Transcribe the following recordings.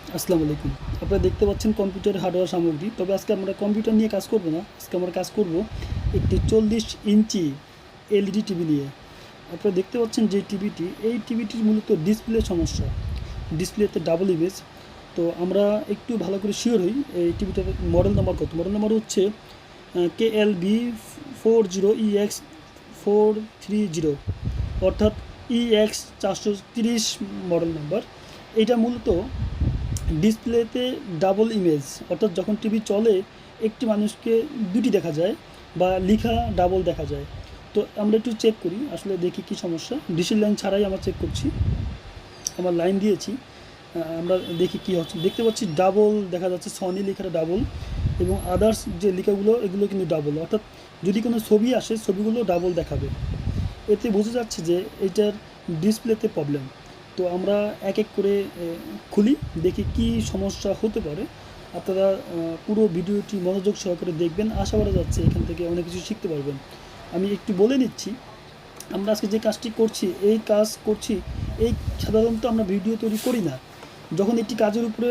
আসসালামু আলাইকুম। আপনারা দেখতে পাচ্ছেন কম্পিউটার হার্ডওয়্যার সামগ্রী। তবে আজকে আমরা কম্পিউটার নিয়ে কাজ করব না। আজকে আমরা কাজ করব একটি 40 ইঞ্চি এলইডি টিভি নিয়ে। আপনারা দেখতে পাচ্ছেন যে টিভিটি, এই টিভিটির মূলত ডিসপ্লে সমস্যা। ডিসপ্লেতে ডাবল ইমেজ। তো আমরা একটু ভালো করে শিওর হই এই টিভিটার মডেল নাম্বার কত। মডেল নাম্বার হচ্ছে KLV-40EX430, অর্থাৎ EX430 মডেল নাম্বার। এইটা মূলত ডিসপ্লেতে ডাবল ইমেজ, অর্থাৎ যখন টিভি চলে একটি মানুষকে দুটি দেখা যায় বা লিখা ডাবল দেখা যায়। তো আমরা একটু চেক করি, আসলে দেখি কি সমস্যা। ডিসের লাইন ছাড়াই আমরা চেক করছি, আমার লাইন দিয়েছি। আমরা দেখি কি হচ্ছে। দেখতে পাচ্ছি ডাবল দেখা যাচ্ছে, সনি লেখাটা ডাবল, এবং আদার্স যে লেখাগুলো এগুলো কিন্তু ডাবল, অর্থাৎ যদি কোনো ছবি আসে ছবিগুলো ডাবল দেখাবে। এতে বোঝা যাচ্ছে যে এটার ডিসপ্লেতে প্রবলেম। তো আমরা এক এক করে খুলি, দেখি কি সমস্যা হতে পারে। আপনারা পুরো ভিডিওটি মনোযোগ সহকারে দেখবেন, আশা করা যাচ্ছে এখান থেকে অনেক কিছু শিখতে পারবেন। আমি একটু বলে নিচ্ছি, আমরা আজকে যে কাজটি করছি, এই কাজ করছি, এই সাধারণত আমরা ভিডিও তৈরি করি না। যখন একটি কাজের উপরে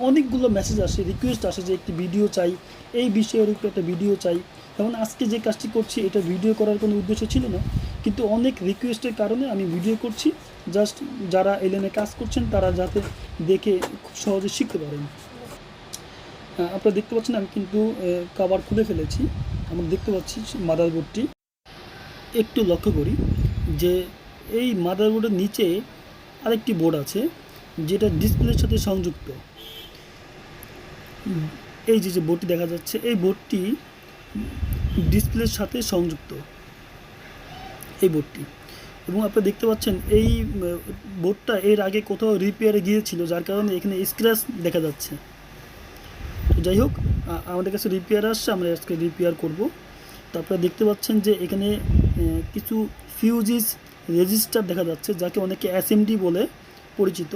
অনেকগুলো মেসেজ আসে, রিকোয়েস্ট আসে যে একটি ভিডিও চাই, এই বিষয়ের উপরে একটা ভিডিও চাই। যেমন আজকে যে কাজটি করছি এটা ভিডিও করার কোনো উদ্দেশ্য ছিল না, কিন্তু অনেক রিকোয়েস্টের কারণে আমি ভিডিও করছি। জাস্ট যারা এই লাইনে কাজ করছেন তারা যাতে দেখে খুব সহজে শিখতে পারেন। আপনারা দেখতে পাচ্ছেন আমি কিন্তু কভার খুলে ফেলেছি। আমরা দেখতে পাচ্ছি মাদারবোর্ডটি। একটু লক্ষ্য করি যে এই মাদারবোর্ডের নিচে আরেকটি বোর্ড আছে যেটা ডিসপ্লের সাথে সংযুক্ত। এই যে বোর্ডটি দেখা যাচ্ছে, এই বোর্ডটি ডিসপ্লের সাথে সংযুক্ত, এই বোর্ডটি। এবং আপনারা দেখতে পাচ্ছেন এই বোর্ডটা এর আগে কোথাও রিপেয়ারে গিয়েছিল, যার কারণে এখানে স্ক্র্যাচ দেখা যাচ্ছে। তো যাই হোক, আমাদের কাছে রিপেয়ার আসছে, আমরা আজকে রিপেয়ার করব। তো আপনারা দেখতে পাচ্ছেন যে এখানে কিছু ফিউজিস রেজিস্টার দেখা যাচ্ছে, যাকে অনেকে এসএমডি বলে পরিচিত।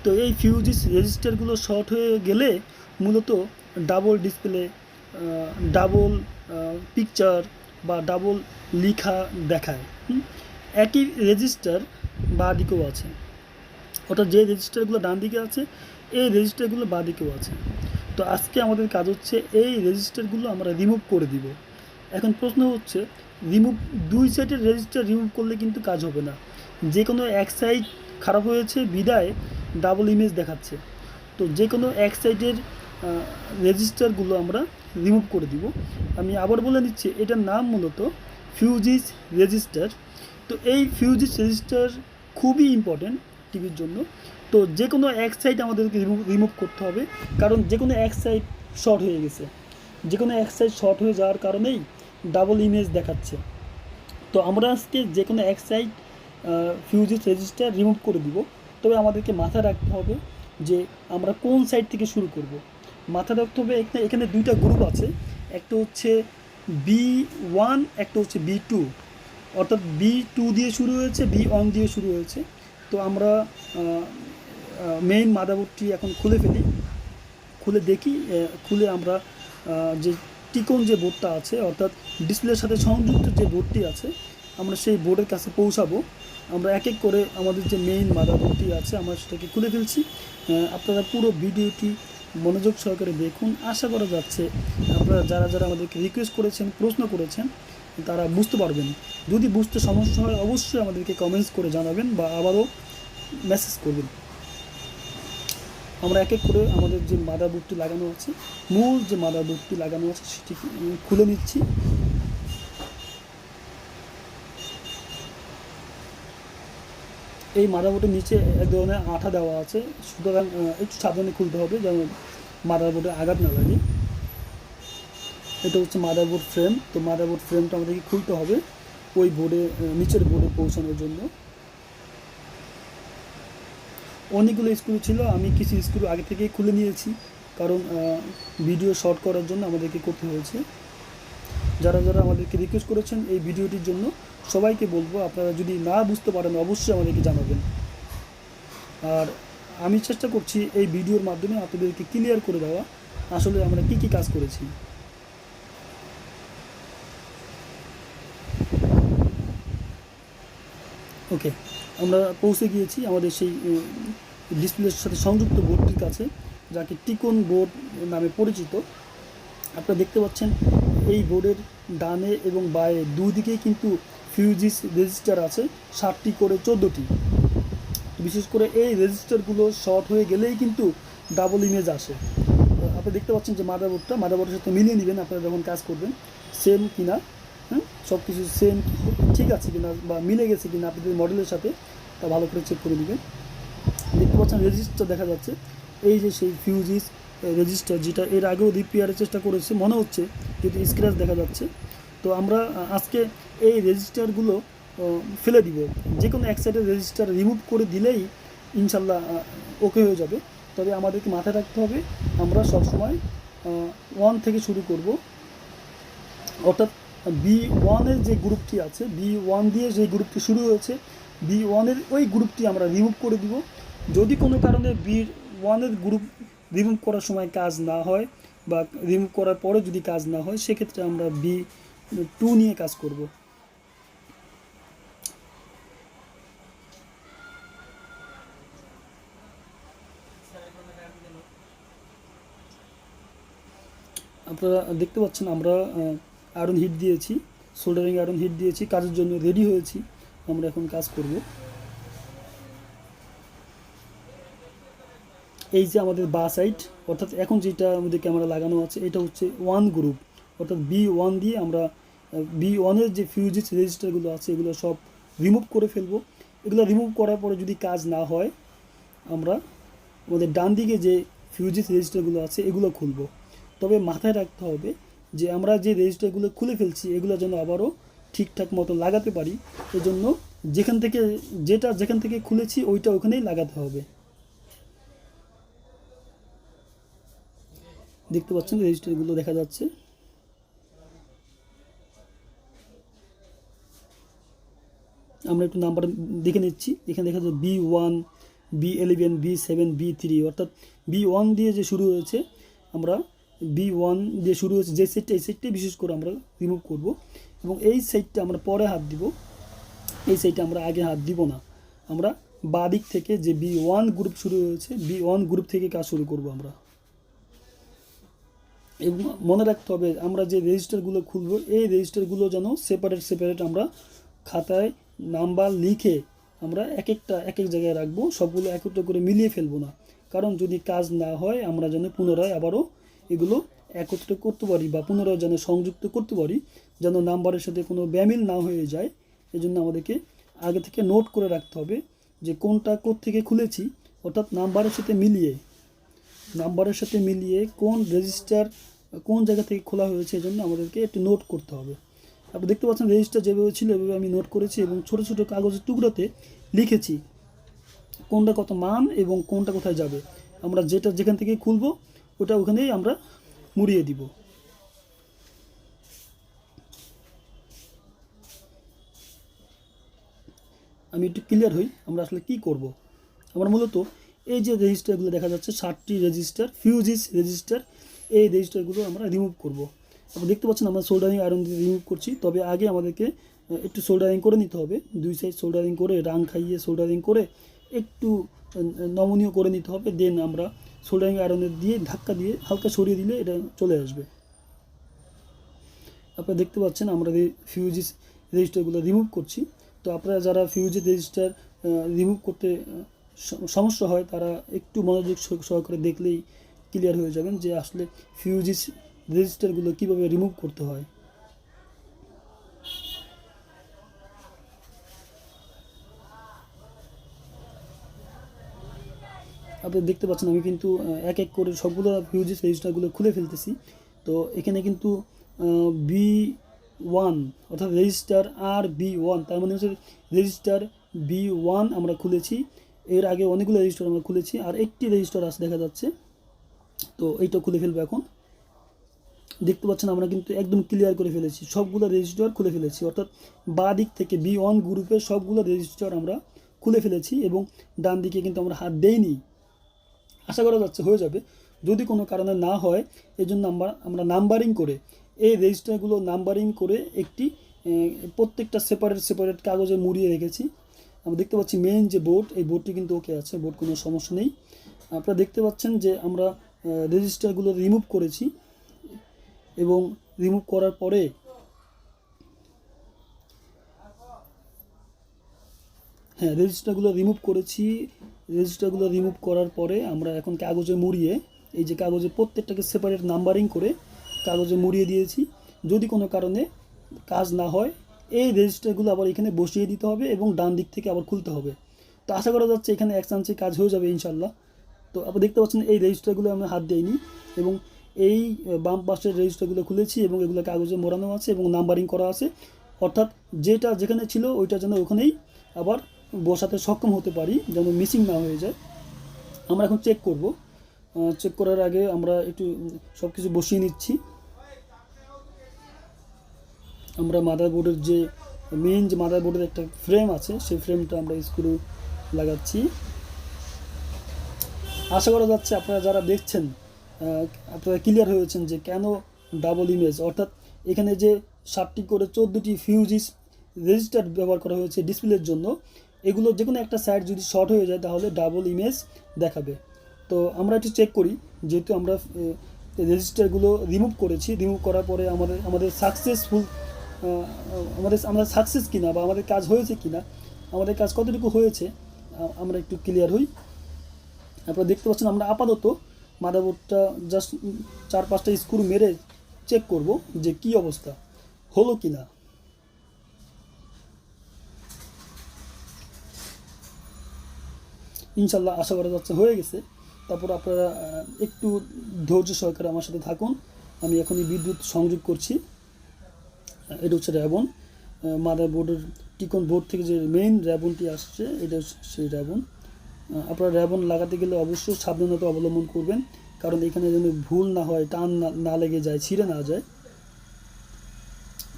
তো এই ফিউজিস রেজিস্টারগুলো শর্ট হয়ে গেলে মূলত ডাবল ডিসপ্লে, ডাবল পিকচার বা ডাবল লিখা দেখায়। একই রেজিস্টার বাঁ দিকেও আছে, অর্থাৎ যে রেজিস্টারগুলো ডান দিকে আছে এই রেজিস্টারগুলো বাঁ দিকেও আছে। তো আজকে আমাদের কাজ হচ্ছে এই রেজিস্টারগুলো আমরা রিমুভ করে দিব। এখন প্রশ্ন হচ্ছে, রিমুভ দুই সাইডের রেজিস্টার রিমুভ করলে কিন্তু কাজ হবে না। যে কোনো এক সাইড খারাপ হয়েছে বিদায় ডাবল ইমেজ দেখাচ্ছে। তো যে কোনো এক সাইডের রেজিস্টারগুলো আমরা রিমুভ করে দিব। আমি আবার বলে নিচ্ছি, এটার নাম মূলত ফিউজিস রেজিস্টার। তো এই ফিউজিস রেজিস্টার খুবই ইম্পর্টেন্ট টিভির জন্য। তো যে কোনো এক সাইড আমাদেরকে রিমুভ করতে হবে, কারণ যে কোনো এক সাইড শর্ট হয়ে গেছে। যে কোনো এক সাইড শর্ট হয়ে যাওয়ার কারণেই ডাবল ইমেজ দেখাচ্ছে। তো আমরা আজকে যে কোনো এক সাইড ফিউজিস রেজিস্টার রিমুভ করে দিব। তবে আমাদেরকে মাথায় রাখতে হবে যে আমরা কোন সাইড থেকে শুরু করব। মাথায় রাখতে হবে এখানে দুইটা গ্রুপ আছে, একটা হচ্ছে B1, একটা হচ্ছে B2, অর্থাৎ B2 দিয়ে শুরু হয়েছে, B1 দিয়ে শুরু হয়েছে। তো আমরা মেইন মাদারবোর্ডটি এখন খুলে ফেলি, খুলে দেখি, খুলে আমরা যে টিকন যে বোর্ডটা আছে, অর্থাৎ ডিসপ্লের সাথে সংযুক্ত যে বোর্ডটি আছে, আমরা সেই বোর্ডের কাছে পৌঁছাবো। আমরা এক এক করে আমাদের যে মেইন মাদারবোর্ডটি আছে আমরা সেটাকে খুলে ফেলছি। আপনারা পুরো ভিডিওটি মনোযোগ সহকারে দেখুন, আশা করা যাচ্ছে আপনারা যারা যারা আমাদেরকে রিকোয়েস্ট করেছেন, প্রশ্ন করেছেন, তারা বুঝতে পারবেন। যদি বুঝতে সমস্যা হয় অবশ্যই আমাদেরকে কমেন্টস করে জানাবেন বা আবারও মেসেজ করবেন। আমরা এক এক করে আমাদের যে মাদারবোর্ডটি লাগানো আছে, মূল যে মাদারবোর্ডটি লাগানো আছে সেটি খুলে নিচ্ছি। এই মাদারবোর্ডের নিচে এক ধরনের আঠা দেওয়া আছে, সুতরাং একটু সাবধানে খুলতে হবে যেন মাদারবোর্ডে আঘাত না লাগে। এটা হচ্ছে মাদারবোর্ড ফ্রেম। তো মাদারবোর্ড ফ্রেমটা আমাদেরকে খুলতে হবে ওই বোর্ডে, নিচের বোর্ডে পৌঁছানোর জন্য। অনেকগুলো স্ক্রু ছিল, আমি কিছু স্ক্রু আগে থেকেই খুলে নিয়েছি, কারণ ভিডিও শর্ট করার জন্য আমাদেরকে করতে হয়েছে। যারা যারা আমাদেরকে রিকোয়েস্ট করেছেন এই ভিডিওটির জন্য সবাইকে বলবো, আপনারা যদি না বুঝতে পারেন অবশ্যই আমাদেরকে জানাবেন। আর আমি চেষ্টা করছি এই ভিডিওর মাধ্যমে আপনাদেরকে ক্লিয়ার করে দেওয়া আসলে আমরা কী কী কাজ করেছি। ওকে, আমরা পৌঁছে গিয়েছি আমাদের সেই ডিসপ্লের সাথে সংযুক্ত বোর্ডটির কাছে, যাকে টিকন বোর্ড নামে পরিচিত। আপনারা দেখতে পাচ্ছেন এই বোর্ডের ডানে এবং বায়ে দুদিকেই কিন্তু ফিউজিস রেজিস্টার আছে, 7টি করে 14টি। বিশেষ করে এই রেজিস্টারগুলো শর্ট হয়ে গেলেই কিন্তু ডাবল ইমেজ আসে। আপনি দেখতে পাচ্ছেন যে মাদারবোর্ডের সাথে মিলিয়ে নেবেন আপনারা যখন কাজ করবেন, সেম কিনা, হ্যাঁ, সব কিছু সেম ঠিক আছে কিনা বা মিলে গেছে কিনা আপনাদের মডেলের সাথে, তা ভালো করে চেক করে নেবেন। দেখতে পাচ্ছেন রেজিস্টার দেখা যাচ্ছে, এই যে সেই ফিউজিস রেজিস্টার, যেটা এর আগেও রিপেয়ারের চেষ্টা করেছে মনে হচ্ছে, যেহেতু স্ক্র্যাচ দেখা যাচ্ছে। তো আমরা আজকে এই রেজিস্টারগুলো ফেলে দিব, যে কোনো এক সাইডের রেজিস্টার রিমুভ করে দিলেই ইনশাল্লাহ ওকে হয়ে যাবে। তবে আমাদেরকে মাথায় রাখতে হবে আমরা সবসময় 1 থেকে শুরু করব, অর্থাৎ B1-এর যে গ্রুপটি আছে, B1 দিয়ে যে গ্রুপটি শুরু হয়েছে, B1-এর ওই গ্রুপটি আমরা রিমুভ করে দিব। যদি কোনো কারণে B1-এর গ্রুপ রিমুভ করার সময় কাজ না হয় বা রিমুভ করার পরে যদি কাজ না হয়, সেক্ষেত্রে আমরা B2 নিয়ে কাজ করব। আপনারা দেখতে পাচ্ছেন আমরা আয়রন হিট দিয়েছি, সোল্ডারিং আয়রন হিট দিয়েছি, কাজের জন্য রেডি হয়েছি। আমরা এখন কাজ করব। এই যে আমাদের বা সাইড, অর্থাৎ এখন যেটা আমাদের ক্যামেরা লাগানো আছে, এটা হচ্ছে 1 গ্রুপ, অর্থাৎ B1 দিয়ে আমরা B1-এর যে ফিউজিস রেজিস্টারগুলো আছে এগুলো সব রিমুভ করে ফেলবো। এগুলো রিমুভ করার পরে যদি কাজ না হয়, আমরা আমাদের ডান দিকে যে ফিউজিস রেজিস্টারগুলো আছে এগুলো খুলব। তবে মাথায় রাখতে হবে যে আমরা যে রেজিস্টারগুলো খুলে ফেলছি এগুলো যেন আবারও ঠিকঠাক মতো লাগাতে পারি। এজন্য যেখান থেকে খুলেছি ওইটা ওখানেই লাগাতে হবে। দেখতে পাচ্ছেন রেজিস্টারগুলো দেখা যাচ্ছে। আমরা একটু নাম্বার দেখে নিচ্ছি। এখানে দেখা যাচ্ছে B1, B11, B7, B3, অর্থাৎ B1 দিয়ে যে শুরু হয়েছে, আমরা B1 দিয়ে শুরু হয়েছে যে সেটটা, এই সেটটাই বিশেষ করে আমরা রিমুভ করব। এবং এই সাইডটা আমরা পরে হাত দিব, এই সাইডটা আমরা আগে হাত দিব না। আমরা বাঁ দিক থেকে যে B1 গ্রুপ শুরু হয়েছে, B1 গ্রুপ থেকে কাজ শুরু করব আমরা। এবং মনে রাখতে হবে আমরা যে রেজিস্টারগুলো খুলব, এই রেজিস্টারগুলো যেন সেপারেট আমরা খাতায় নাম্বার লিখে আমরা এক এক জায়গায় রাখবো, সবগুলো একত্র করে মিলিয়ে ফেলবো না। কারণ যদি কাজ না হয় আমরা যেন পুনরায় আবারও এগুলো একত্র করতে পারি বা পুনরায় যেন সংযুক্ত করতে পারি, যেন নাম্বারের সাথে কোনো ব্যামিল না হয়ে যায়। এজন্য আমাদেরকে আগে থেকে নোট করে রাখতে হবে যে কোনটা কোত্থেকে খুলেছি, অর্থাৎ নাম্বারের সাথে মিলিয়ে কোন রেজিস্টার কোন জায়গা থেকে খোলা হয়েছে, এজন্য আমাদেরকে একটু নোট করতে হবে। আপনি দেখতে পাচ্ছেন রেজিস্টার যেভাবে ছিল এভাবে আমি নোট করেছি এবং ছোট ছোট কাগজের টুকরাতে লিখেছি কোনটা কত মান এবং কোনটা কোথায় যাবে। আমরা যেখান থেকে খুলবো ওটা ওখানেই আমরা মুড়িয়ে দিব। আমি একটু ক্লিয়ার হই আমরা আসলে কি করব। আমরা মূলত এই যে রেজিস্টারগুলো দেখা যাচ্ছে 7টি রেজিস্টার, ফিউজিস রেজিস্টার, এই রেজিস্টারগুলো আমরা রিমুভ করব। আপনি দেখতে পাচ্ছেন আমরা সোল্ডারিং আয়রন দিয়ে রিমুভ করছি। তবে আগে আমাদেরকে একটু সোল্ডারিং করে নিতে হবে, 2 সাইড সোল্ডারিং করে, রাং খাইয়ে সোল্ডারিং করে একটু নমনীয় করে নিতে হবে। দেন আমরা সোল্ডারিং আয়রনের দিয়ে ধাক্কা দিয়ে হালকা সরিয়ে দিলে এটা চলে আসবে। আপনারা দেখতে পাচ্ছেন আমরা ফিউজিস রেজিস্টারগুলো রিমুভ করছি। তো আপনারা যারা ফিউজিস রেজিস্টার রিমুভ করতে সমস্যা হয় তারা একটু মনোযোগ সহকারে দেখলেই ক্লিয়ার হয়ে যাবেন যে আসলে ফিউজিস রেজিস্টারগুলো কীভাবে রিমুভ করতে হয়। আপনি দেখতে পাচ্ছেন আমি কিন্তু এক এক করে সবগুলো ফিউজিস রেজিস্টারগুলো খুলে ফেলতেছি। তো এখানে কিন্তু B1 অর্থাৎ রেজিস্টার B1, তার মানে হচ্ছে রেজিস্টার B1 আমরা খুলেছি। এর আগে অনেকগুলো রেজিস্টার আমরা খুলেছি, আর একটি রেজিস্টার আছে দেখা যাচ্ছে। তো এইটা খুলে ফেলবো এখন। দেখতে পাচ্ছেন আমরা কিন্তু একদম ক্লিয়ার করে ফেলেছি, সবগুলো রেজিস্টার খুলে ফেলেছি, অর্থাৎ বাঁ দিক থেকে B1 গ্রুপের সবগুলো রেজিস্টার আমরা খুলে ফেলেছি এবং ডান দিকে কিন্তু আমরা হাত দেইনি। আশা করা যাচ্ছে হয়ে যাবে। যদি কোনো কারণে না হয় এই জন্য আমরা নাম্বারিং করে এই রেজিস্টারগুলো নাম্বারিং করে একটি প্রত্যেকটা সেপারেট কাগজে মুড়িয়ে রেখেছি। আমরা দেখতে পাচ্ছি মেইন যে বোর্ড, এই বোর্ডটি কিন্তু ওকে আছে, বোর্ড কোনো সমস্যা নেই। আপনারা দেখতে পাচ্ছেন যে আমরা রেজিস্টারগুলো রিমুভ করেছি এবং রিমুভ করার পরে রেজিস্টারগুলো রিমুভ করার পরে আমরা এখন কাগজে মুড়িয়ে, এই যে কাগজে প্রত্যেকটাকে সেপারেট নাম্বারিং করে কাগজে মুড়িয়ে দিয়েছি। যদি কোনো কারণে কাজ না হয় এই রেজিস্টারগুলো আবার এখানে বসিয়ে দিতে হবে এবং ডান দিক থেকে আবার খুলতে হবে। তো আশা করা যাচ্ছে এখানে এক চান্সে কাজ হয়ে যাবে ইনশাল্লাহ। তো আপনি দেখতে পাচ্ছেন এই রেজিস্টারগুলো আমি হাত দিইনি এবং এই বাম পাশের রেজিস্টারগুলো খুলেছি এবং এগুলো কাগজে মোড়ানো আছে এবং নাম্বারিং করা আছে, অর্থাৎ যেটা যেখানে ছিল ওইটা যেন ওখানেই আবার বসাতে সক্ষম হতে পারি, যেন মিসিং না হয়ে যায়। আমরা এখন চেক করব। চেক করার আগে আমরা একটু সব কিছু বসিয়ে নিচ্ছি। আমরা মাদারবোর্ডের যে মেইন যে মাদারবোর্ডের একটা ফ্রেম আছে সেই ফ্রেমটা আমরা স্ক্রু লাগাচ্ছি। আশা করা যাচ্ছে আপনারা যারা দেখছেন আপনারা ক্লিয়ার হয়েছেন যে কেন ডাবল ইমেজ, অর্থাৎ এখানে যে 7টি করে 14টি ফিউজিস রেজিস্টার ব্যবহার করা হয়েছে ডিসপ্লের জন্য। এগুলো যে কোনো একটা সাইড যদি শর্ট হয়ে যায় তাহলে ডাবল ইমেজ দেখাবে। তো আমরা একটু চেক করি, যেহেতু আমরা রেজিস্টারগুলো রিমুভ করেছি, রিমুভ করার পরে আমাদের সাকসেসফুল আমরা সাকসেস কিনা বা আমাদের কাজ হয়েছে কিনা, আমাদের কাজ কতটুকু হয়েছে আমরা একটু ক্লিয়ার হই। আপনারা দেখতে পাচ্ছেন আমরা আপাতত মাদারবোর্ডটা জাস্ট 4-5টা স্ক্রু মেরে চেক করব যে কি অবস্থা হলো কিনা। ইনশাল্লাহ আশা করা যাচ্ছে হয়ে গেছে। তারপর আপনারা একটু ধৈর্য সহকারে আমার সাথে থাকুন। আমি এখনই বিদ্যুৎ সংযোগ করছি। এটা হচ্ছে র্যাবন, মাদারবোর্ডের টিকন বোর্ড থেকে যে মেইন র্যাবনটি আসছে এটা সেই র্যাবন। আপনারা র্যাবন লাগাতে গেলে অবশ্যই সাবধানতা অবলম্বন করবেন, কারণ এখানে যেন ভুল না হয়, টান না লেগে যায়, ছিঁড়ে না যায়।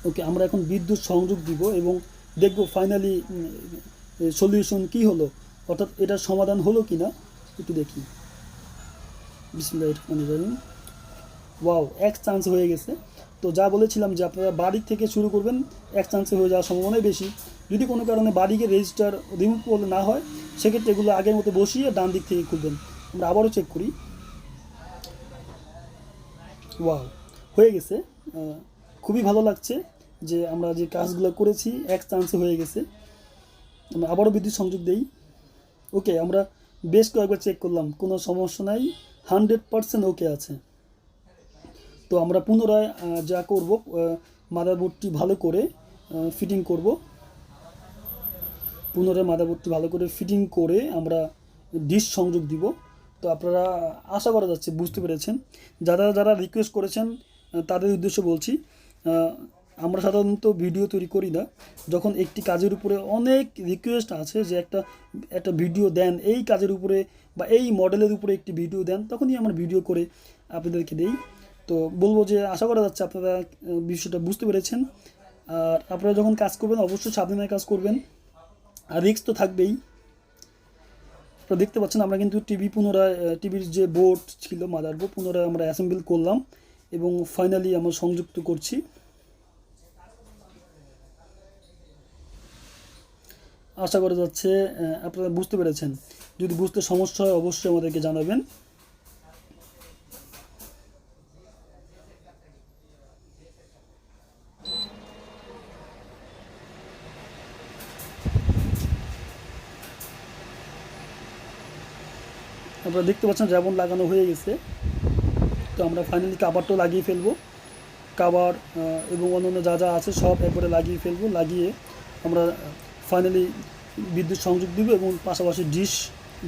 ওকে, আমরা এখন বিদ্যুৎ সংযোগ দিব এবং দেখব ফাইনালি সলিউশন কি হলো, অর্থাৎ এটার সমাধান হলো কি না একটু দেখি। বিসমিল্লাহির রহমানির রহিম। ওয়াও, এক চান্স হয়ে গেছে। তো যা বলেছিলাম যে আপনারা বাড়ি থেকে শুরু করবেন, এক চান্সে হয়ে যাওয়ার সম্ভাবনাই বেশি। যদি কোনো কারণে বাড়িকে রেজিস্টার রিমুভ করলে না হয় সেক্ষেত্রে এগুলো আগের মতো বসিয়ে ডান দিক থেকে খুলবেন। আমরা আবারও চেক করি। ওয়াও, হয়ে গেছে। খুবই ভালো লাগছে যে আমরা যে কাজগুলো করেছি এক চান্সে হয়ে গেছে। আমরা আবারও বিদ্যুৎ সংযোগ দেই। ওকে, আমরা বেশ কয়েকবার চেক করলাম, কোনো সমস্যা নাই, 100% ওকে আছে। তো আমরা পুনরায় যা করব, মাদারবোর্ডটি ভালো করে ফিটিং করব। পুনরায় মাদারবোর্ডটি ভালো করে ফিটিং করে আমরা ডিশ সংযোগ দিব। তো আপনারা আশা করা যাচ্ছে বুঝতে পেরেছেন। যারা যারা রিকোয়েস্ট করেছেন তাদের উদ্দেশ্যে বলছি, আমরা সাধারণত ভিডিও তৈরি করি না। যখন একটি কাজের উপরে অনেক রিকোয়েস্ট আছে যে একটা ভিডিও দেন এই কাজের উপরে বা এই মডেলের উপরে একটি ভিডিও দেন, তখনই আমরা ভিডিও করে আপনাদেরকে দেই। তো বলবো যে আশা করা যাচ্ছে আপনারা বিষয়টা বুঝতে পেরেছেন। আর আপনারা যখন কাজ করবেন অবশ্যই সাবধানে কাজ করবেন, আর রিস্ক তো থাকবেই। আপনারা দেখতে পাচ্ছেন আমরা কিন্তু টিভির যে বোর্ড ছিল মাদারবোর্ড পুনরায় আমরা অ্যাসেম্বল করলাম এবং ফাইনালি আমরা সংযুক্ত করছি। আশা করা যাচ্ছে আপনারা বুঝতে পেরেছেন। যদি বুঝতে সমস্যা হয় অবশ্যই আমাদেরকে জানাবেন। আপনারা দেখতে পাচ্ছেন র্যাবন লাগানো হয়ে গেছে। তো আমরা ফাইনালি কাভারটাও লাগিয়ে ফেলবো। কাভার এবং অন্যান্য যা যা আছে সব একবারে লাগিয়ে ফেলবো। লাগিয়ে আমরা ফাইনালি বিদ্যুৎ সংযোগ দিব এবং পাশাপাশি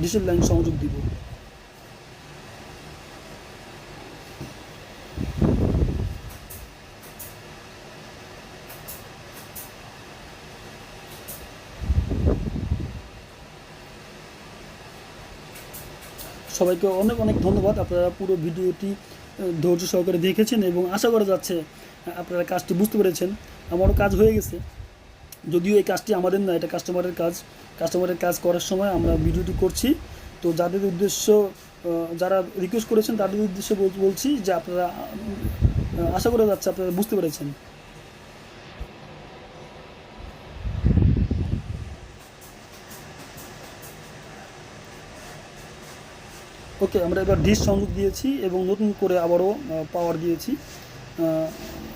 ডিশের লাইন সংযোগ দিব। সবাইকে অনেক অনেক ধন্যবাদ। আপনারা পুরো ভিডিওটি ধৈর্য সহকারে দেখেছেন এবং আশা করা যাচ্ছে আপনারা কাজটি বুঝতে পেরেছেন। আমারও কাজ হয়ে গেছে, যদিও এই কাজটি আমাদের না, এটা কাস্টমারের কাজ। কাস্টমারের কাজ করার সময় আমরা ভিডিওটি করছি। তো যাদের উদ্দেশ্য, যারা রিকোয়েস্ট করেছেন তাদের উদ্দেশ্যে বলছি যে আপনারা আশা করা যাচ্ছে আপনারা বুঝতে পেরেছেন। ওকে, আমরা এবার ডিশ সংযোগ দিয়েছি এবং নতুন করে আবারও পাওয়ার দিয়েছি।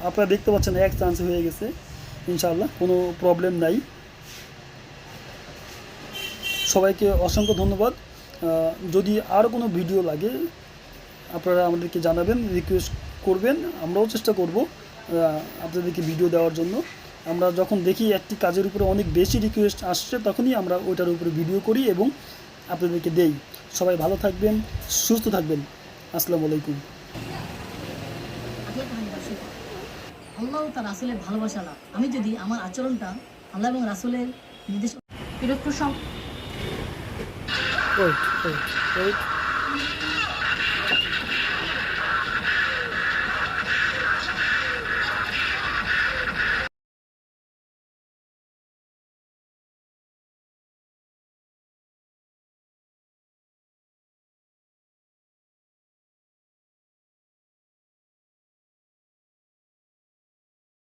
আপনারা দেখতে পাচ্ছেন এক চান্স হয়ে গেছে, ইনশাআল্লাহ কোনো প্রবলেম নাই। সবাইকে অসংখ্য ধন্যবাদ। যদি আরও কোনো ভিডিও লাগে আপনারা আমাদেরকে জানাবেন, রিকোয়েস্ট করবেন, আমরাও চেষ্টা করব আপনাদেরকে ভিডিও দেওয়ার জন্য। আমরা যখন দেখি একটি কাজের উপরে অনেক বেশি রিকোয়েস্ট আসছে তখনই আমরা ওইটার উপরে ভিডিও করি এবং আপনাদেরকে দেই। সবাই ভালো থাকবেন, সুস্থ থাকবেন। আসসালামু আলাইকুম। আল্লাহ তার রাসূলের ভালোবাসা লাভ। আমি যদি আমার আচরণটা আল্লাহ এবং রাসূলের নির্দেশ বিরক্ত